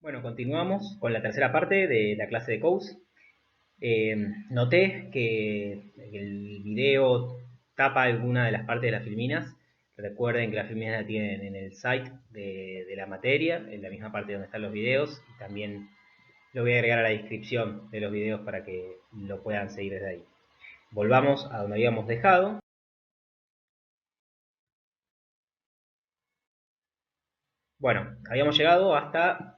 Bueno, continuamos con la tercera parte de la clase de Coase. Noté que el video tapa alguna de las partes de las filminas. Recuerden que las filminas la tienen en el site de la materia, en la misma parte donde están los videos. Y también lo voy a agregar a la descripción de los videos para que lo puedan seguir desde ahí. Volvamos a donde habíamos dejado. Bueno, habíamos llegado hasta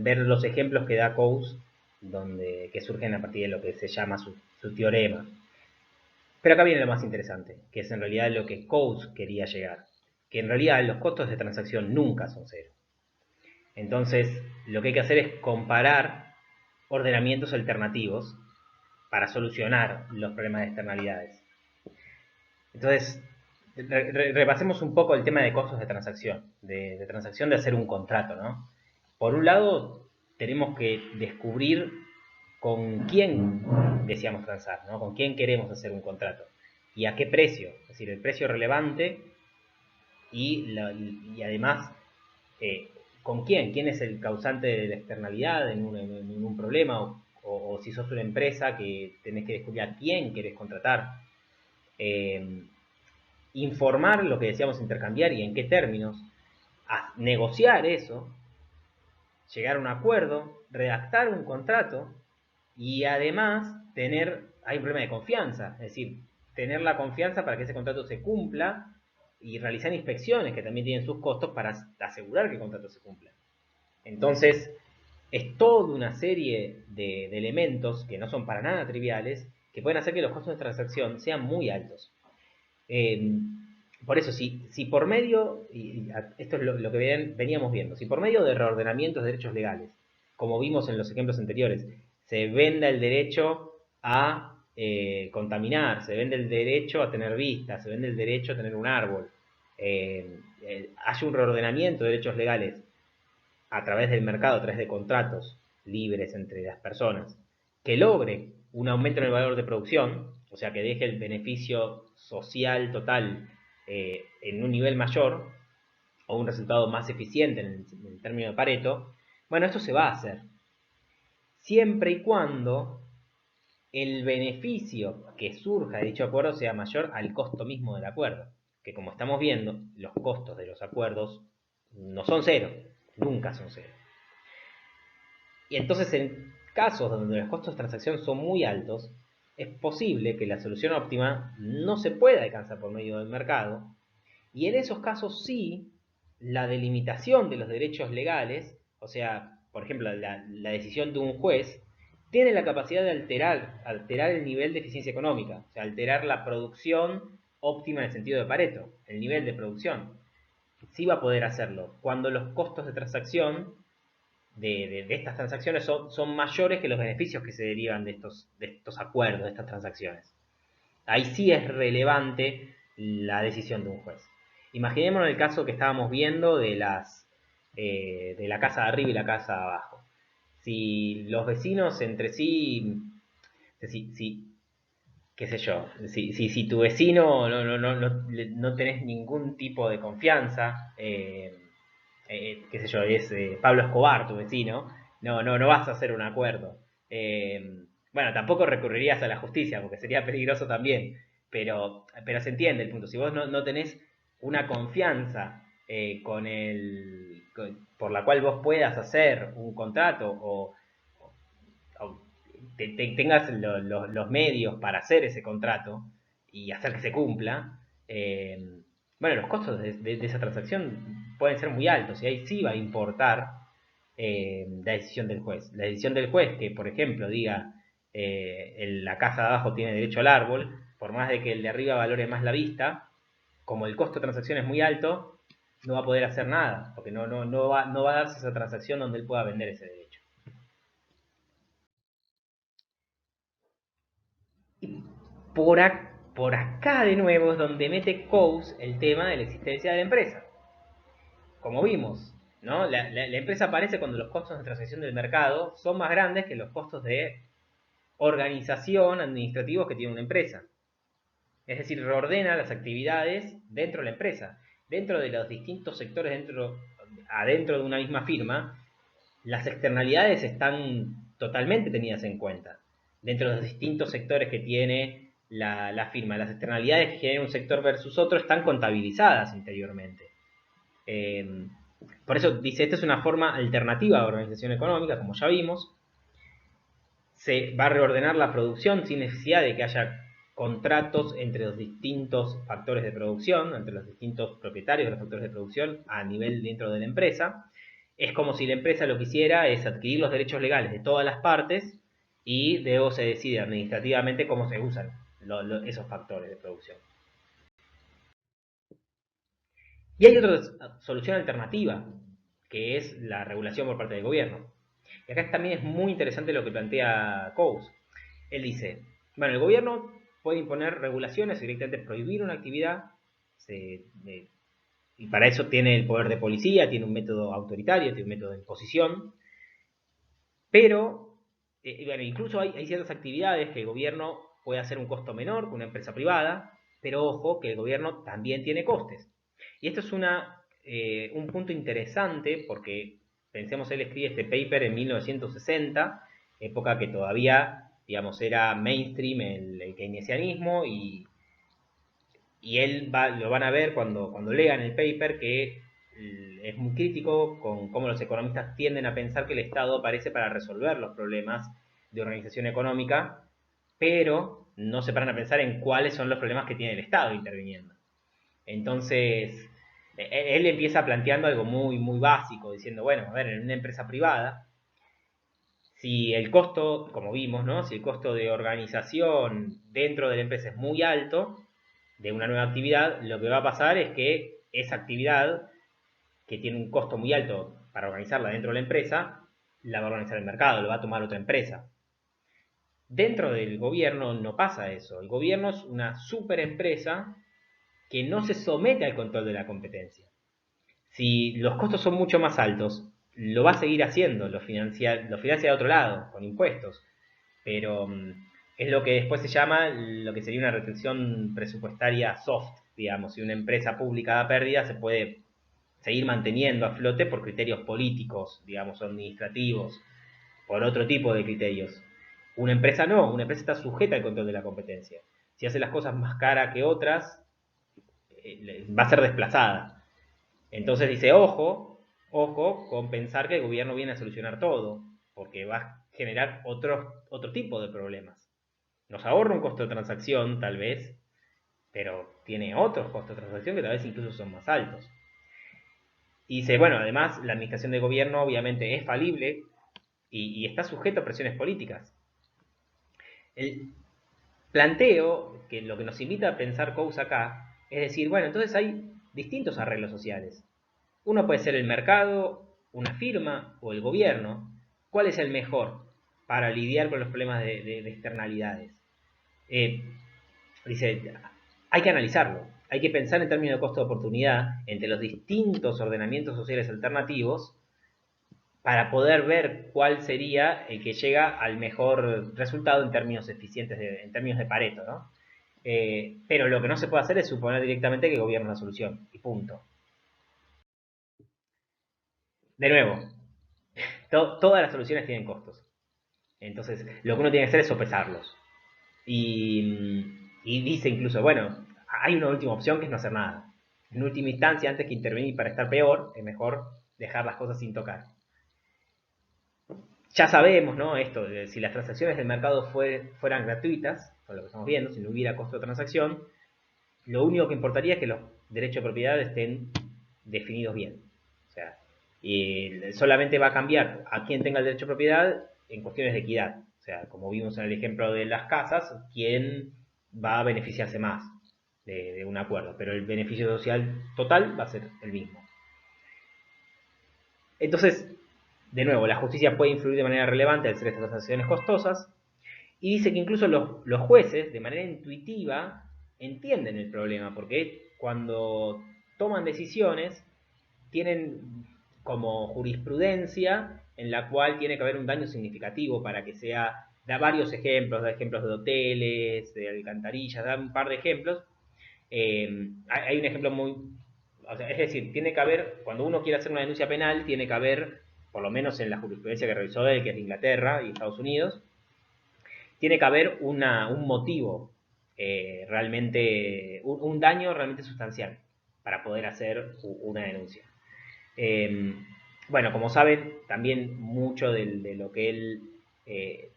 ver los ejemplos que da Coase, que surgen a partir de lo que se llama su teorema. Pero acá viene lo más interesante, que es en realidad lo que Coase quería llegar, que en realidad los costos de transacción nunca son cero. Entonces, lo que hay que hacer es comparar ordenamientos alternativos para solucionar los problemas de externalidades. Entonces, repasemos un poco el tema de costos de transacción, de transacción de hacer un contrato, ¿no? Por un lado, tenemos que descubrir con quién deseamos transar, ¿no? Con quién queremos hacer un contrato y a qué precio, es decir, el precio relevante y además con quién es el causante de la externalidad en un problema o si sos una empresa que tenés que descubrir a quién querés contratar. Informar lo que deseamos intercambiar y en qué términos, a negociar eso, llegar a un acuerdo, redactar un contrato y además hay un problema de confianza, es decir, tener la confianza para que ese contrato se cumpla y realizar inspecciones que también tienen sus costos para asegurar que el contrato se cumpla. Entonces, es toda una serie de elementos que no son para nada triviales que pueden hacer que los costos de transacción sean muy altos. Por eso, si por medio, y esto es lo que veníamos viendo, si por medio de reordenamientos de derechos legales, como vimos en los ejemplos anteriores, se venda el derecho a contaminar, se vende el derecho a tener vistas, se vende el derecho a tener un árbol, hay un reordenamiento de derechos legales a través del mercado, a través de contratos libres entre las personas, que logre un aumento en el valor de producción, o sea, que deje el beneficio social total en un nivel mayor o un resultado más eficiente en el término de Pareto, bueno, esto se va a hacer. Siempre y cuando el beneficio que surja de dicho acuerdo sea mayor al costo mismo del acuerdo. Que como estamos viendo, los costos de los acuerdos no son cero, nunca son cero. Y entonces en casos donde los costos de transacción son muy altos, es posible que la solución óptima no se pueda alcanzar por medio del mercado. Y en esos casos sí, la delimitación de los derechos legales, o sea, por ejemplo, la decisión de un juez, tiene la capacidad de alterar el nivel de eficiencia económica, o sea, alterar la producción óptima en el sentido de Pareto, el nivel de producción. Sí va a poder hacerlo cuando los costos de transacción de estas transacciones son mayores que los beneficios que se derivan de estos acuerdos, de estas transacciones. Ahí sí es relevante la decisión de un juez. Imaginémonos el caso que estábamos viendo de la casa de arriba y la casa de abajo. Si los vecinos entre sí, qué sé yo, si tu vecino no tenés ningún tipo de confianza, qué sé yo, es Pablo Escobar tu vecino, no vas a hacer un acuerdo. Bueno, tampoco recurrirías a la justicia porque sería peligroso también, pero se entiende el punto. Si vos no tenés una confianza por la cual vos puedas hacer un contrato o tengas los medios para hacer ese contrato y hacer que se cumpla, bueno, los costos de esa transacción pueden ser muy altos y ahí sí va a importar la decisión del juez. La decisión del juez que, por ejemplo, diga la casa de abajo tiene derecho al árbol, por más de que el de arriba valore más la vista, como el costo de transacción es muy alto, no va a poder hacer nada, porque no va a darse esa transacción donde él pueda vender ese derecho. Y por acá de nuevo es donde mete Coase el tema de la existencia de la empresa. Como vimos, ¿no? La empresa aparece cuando los costos de transacción del mercado son más grandes que los costos de organización administrativos que tiene una empresa. Es decir, reordena las actividades dentro de la empresa, dentro de los distintos sectores dentro adentro de una misma firma, las externalidades están totalmente tenidas en cuenta. Dentro de los distintos sectores que tiene la firma, las externalidades que genera un sector versus otro están contabilizadas interiormente. Por eso dice, esta es una forma alternativa de organización económica, como ya vimos. Se va a reordenar la producción sin necesidad de que haya contratos entre los distintos factores de producción, entre los distintos propietarios de los factores de producción a nivel dentro de la empresa. Es como si la empresa lo que hiciera es adquirir los derechos legales de todas las partes y luego se decide administrativamente cómo se usan esos factores de producción. Y hay otra solución alternativa, que es la regulación por parte del gobierno. Y acá también es muy interesante lo que plantea Coase. Él dice, bueno, el gobierno puede imponer regulaciones, directamente prohibir una actividad, y para eso tiene el poder de policía, tiene un método autoritario, tiene un método de imposición, pero, bueno, incluso hay ciertas actividades que el gobierno puede hacer un costo menor que una empresa privada, pero ojo que el gobierno también tiene costes. Y esto es un punto interesante porque, pensemos, él escribe este paper en 1960, época que todavía, digamos, era mainstream el keynesianismo y lo van a ver cuando lean el paper que es muy crítico con cómo los economistas tienden a pensar que el Estado aparece para resolver los problemas de organización económica, pero no se paran a pensar en cuáles son los problemas que tiene el Estado interviniendo. Entonces, él empieza planteando algo muy, muy básico, diciendo, bueno, a ver, en una empresa privada, si el costo, como vimos, ¿no? Si el costo de organización dentro de la empresa es muy alto, de una nueva actividad, lo que va a pasar es que esa actividad, que tiene un costo muy alto para organizarla dentro de la empresa, la va a organizar el mercado, lo va a tomar otra empresa. Dentro del gobierno no pasa eso. El gobierno es una super empresa que no se somete al control de la competencia. Si los costos son mucho más altos, lo va a seguir haciendo, lo financia de otro lado, con impuestos. Pero es lo que después se llama lo que sería una retención presupuestaria soft, digamos. Si una empresa pública da pérdida, se puede seguir manteniendo a flote por criterios políticos, digamos, administrativos, por otro tipo de criterios. Una empresa no, una empresa está sujeta al control de la competencia. Si hace las cosas más caras que otras, va a ser desplazada. Entonces dice, ojo con pensar que el gobierno viene a solucionar todo, porque va a generar otro tipo de problemas. Nos ahorra un costo de transacción, tal vez, pero tiene otros costos de transacción que tal vez incluso son más altos. Y dice, bueno, además la administración del gobierno obviamente es falible y está sujeto a presiones políticas. El planteo, que lo que nos invita a pensar Coase acá, es decir, bueno, entonces hay distintos arreglos sociales. Uno puede ser el mercado, una firma o el gobierno. ¿Cuál es el mejor para lidiar con los problemas de externalidades? Dice, hay que analizarlo. Hay que pensar en términos de costo de oportunidad entre los distintos ordenamientos sociales alternativos para poder ver cuál sería el que llega al mejor resultado en términos eficientes, en términos de Pareto, ¿no? Pero lo que no se puede hacer es suponer directamente que el gobierno es la solución, y punto. De nuevo, todas las soluciones tienen costos. Entonces, lo que uno tiene que hacer es sopesarlos. Y dice incluso, bueno, hay una última opción que es no hacer nada. En última instancia, antes que intervenir para estar peor, es mejor dejar las cosas sin tocar. Ya sabemos, ¿no? Esto, de si las transacciones del mercado fueran gratuitas, por lo que estamos viendo, si no hubiera costo de transacción, lo único que importaría es que los derechos de propiedad estén definidos bien. O sea, y solamente va a cambiar a quien tenga el derecho de propiedad en cuestiones de equidad. O sea, como vimos en el ejemplo de las casas, quién va a beneficiarse más de un acuerdo, pero el beneficio social total va a ser el mismo. Entonces, de nuevo, la justicia puede influir de manera relevante al hacer estas transacciones costosas, y dice que incluso los jueces, de manera intuitiva, entienden el problema, porque cuando toman decisiones, tienen como jurisprudencia en la cual tiene que haber un daño significativo para que sea, da varios ejemplos, da ejemplos de hoteles, de alcantarillas, da un par de ejemplos. Hay un ejemplo muy O sea, es decir, tiene que haber, cuando uno quiere hacer una denuncia penal, tiene que haber, por lo menos en la jurisprudencia que revisó él, que es de Inglaterra y Estados Unidos, tiene que haber un motivo realmente, un daño realmente sustancial para poder hacer una denuncia. Eh, bueno, como saben, también mucho de lo que él, eh,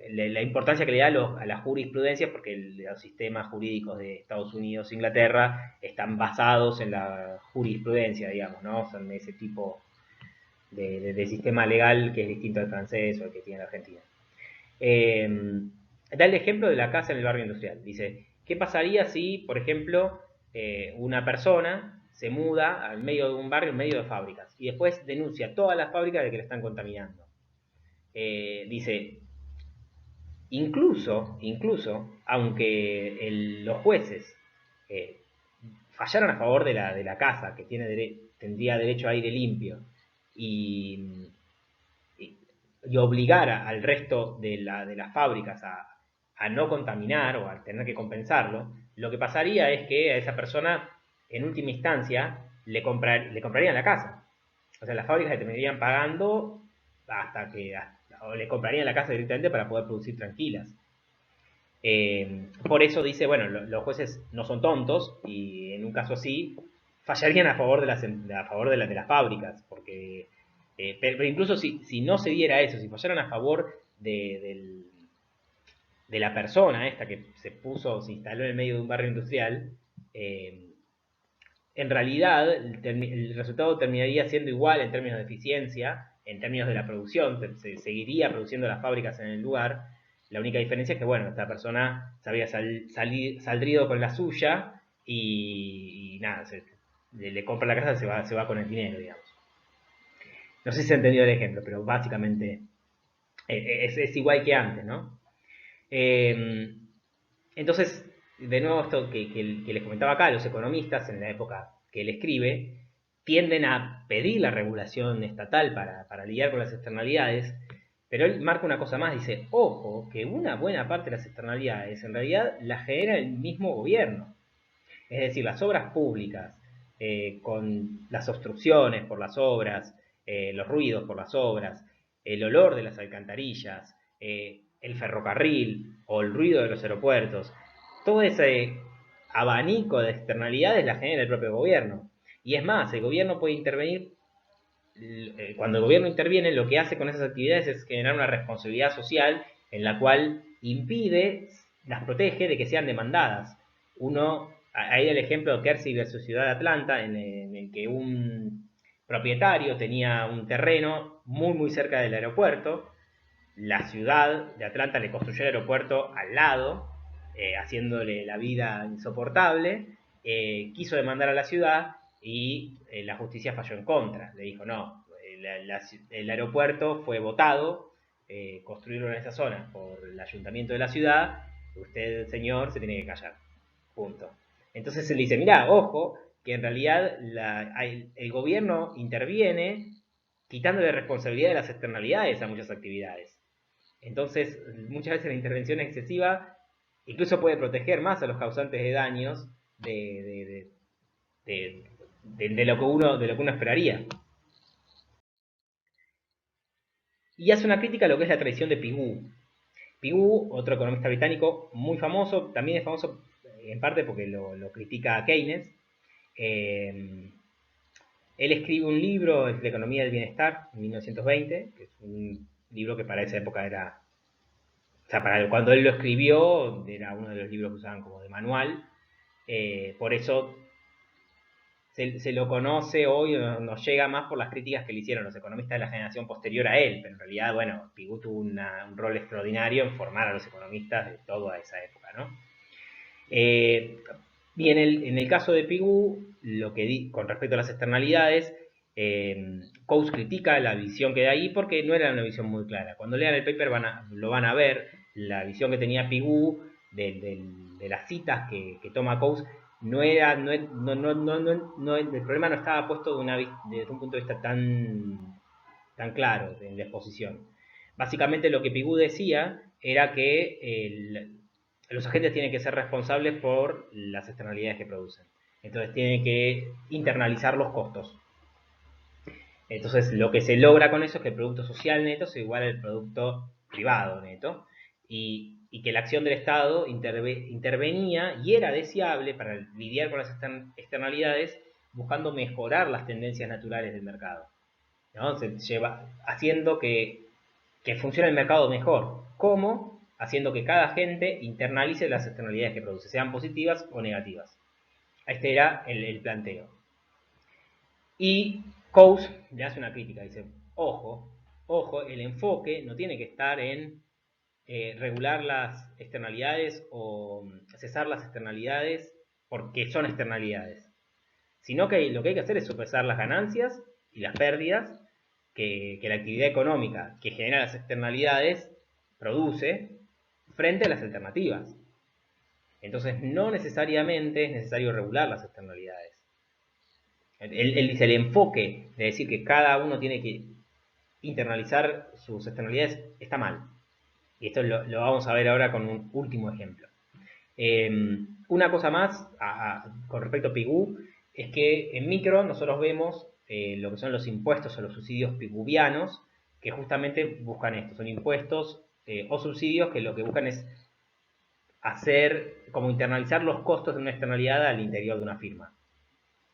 la importancia que le da a las jurisprudencias, porque los sistemas jurídicos de Estados Unidos e Inglaterra están basados en la jurisprudencia, digamos, ¿no? Son ese tipo de sistema legal que es distinto al francés o al que tiene la Argentina. Eh, Da el ejemplo de la casa en el barrio industrial. Dice, ¿qué pasaría si, por ejemplo, una persona se muda al medio de un barrio, en medio de fábricas, y después denuncia a todas las fábricas de que le están contaminando? Dice, incluso aunque los jueces eh, fallaron a favor de la casa, que tendría derecho a aire limpio, y, y obligara al resto de las fábricas a no contaminar o a tener que compensarlo, lo que pasaría es que a esa persona, en última instancia, le comprarían la casa. O sea, las fábricas le terminarían pagando hasta que o le comprarían la casa directamente para poder producir tranquilas. Por eso dice, bueno, los jueces no son tontos y en un caso así fallarían a favor de las fábricas, porque pero incluso si no se diera eso, si fallaran a favor de la persona esta que se instaló en el medio de un barrio industrial, eh, en realidad el resultado terminaría siendo igual en términos de eficiencia, en términos de la producción, se seguiría produciendo las fábricas en el lugar. La única diferencia es que, bueno, esta persona se había saldrido con la suya y nada, le compra la casa, se va con el dinero, digamos. No sé si se ha entendido el ejemplo, pero básicamente es igual que antes, ¿no? Eh, entonces, de nuevo, esto que les comentaba acá, los economistas en la época que él escribe tienden a pedir la regulación estatal para lidiar con las externalidades, pero él marca una cosa más, dice, ojo, que una buena parte de las externalidades en realidad las genera el mismo gobierno. Es decir, las obras públicas, con las obstrucciones por las obras, los ruidos por las obras, el olor de las alcantarillas, el ferrocarril o el ruido de los aeropuertos, todo ese abanico de externalidades la genera el propio gobierno. Y es más, el gobierno puede intervenir, cuando el gobierno interviene, lo que hace con esas actividades es generar una responsabilidad social en la cual impide, las protege de que sean demandadas. Ahí el ejemplo de Kersey versus Ciudad de Atlanta, en el que un propietario tenía un terreno muy cerca del aeropuerto, la ciudad de Atlanta le construyó el aeropuerto al lado, haciéndole la vida insoportable, quiso demandar a la ciudad y la justicia falló en contra. Le dijo, no, el aeropuerto fue votado, construirlo en esa zona por el ayuntamiento de la ciudad, usted, señor, se tiene que callar. Punto. Entonces se le dice, mira, ojo, que en realidad el gobierno interviene quitándole responsabilidad de las externalidades a muchas actividades. Entonces, muchas veces la intervención excesiva incluso puede proteger más a los causantes de daños de lo que uno esperaría. Y hace una crítica a lo que es la tradición de Pigou. Pigou, otro economista británico muy famoso, también es famoso en parte porque lo critica a Keynes. Eh, Él escribe un libro, La economía del bienestar, en 1920, que es un libro que para esa época era, o sea, cuando él lo escribió, era uno de los libros que usaban como de manual. Por eso se lo conoce hoy, nos llega más por las críticas que le hicieron los economistas de la generación posterior a él, pero en realidad, bueno, Pigou tuvo un rol extraordinario en formar a los economistas de toda esa época, ¿no? Y en el caso de Pigou, con respecto a las externalidades, Coase critica la visión que da ahí porque no era una visión muy clara. Cuando lean el paper lo van a ver, la visión que tenía Pigou de las citas que toma Coase no era, el problema no estaba puesto desde un punto de vista tan claro en la exposición. Básicamente lo que Pigou decía era que los agentes tienen que ser responsables por las externalidades que producen. Entonces tiene que internalizar los costos. Entonces lo que se logra con eso es que el producto social neto se iguala al producto privado neto y que la acción del Estado intervenía y era deseable para lidiar con las externalidades buscando mejorar las tendencias naturales del mercado, ¿no? Se lleva haciendo que funcione el mercado mejor. ¿Cómo? Haciendo que cada agente internalice las externalidades que produce, sean positivas o negativas. Este era el planteo. Y Coase le hace una crítica, dice, ojo, ojo, el enfoque no tiene que estar en regular las externalidades o cesar las externalidades porque son externalidades, sino que lo que hay que hacer es sopesar las ganancias y las pérdidas que la actividad económica que genera las externalidades produce frente a las alternativas. Entonces no necesariamente es necesario regular las externalidades. Él dice el enfoque de decir que cada uno tiene que internalizar sus externalidades está mal. Y esto lo vamos a ver ahora con un último ejemplo. Una cosa más con respecto a PIGU es que en micro nosotros vemos lo que son los impuestos o los subsidios piguvianos que justamente buscan esto. Son impuestos o subsidios que lo que buscan es hacer como internalizar los costos de una externalidad al interior de una firma.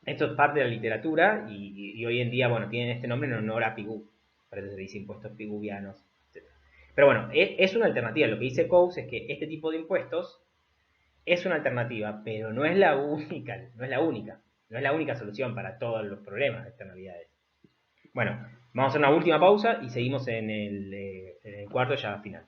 Esto es parte de la literatura y hoy en día, bueno, tienen este nombre en honor a Pigou. Por eso se dice impuestos piguvianos, etc. Pero bueno, es una alternativa. Lo que dice Coase es que este tipo de impuestos es una alternativa, pero no es la única, no es la única. No es la única solución para todos los problemas de externalidades. Bueno, vamos a hacer una última pausa y seguimos en el cuarto ya final.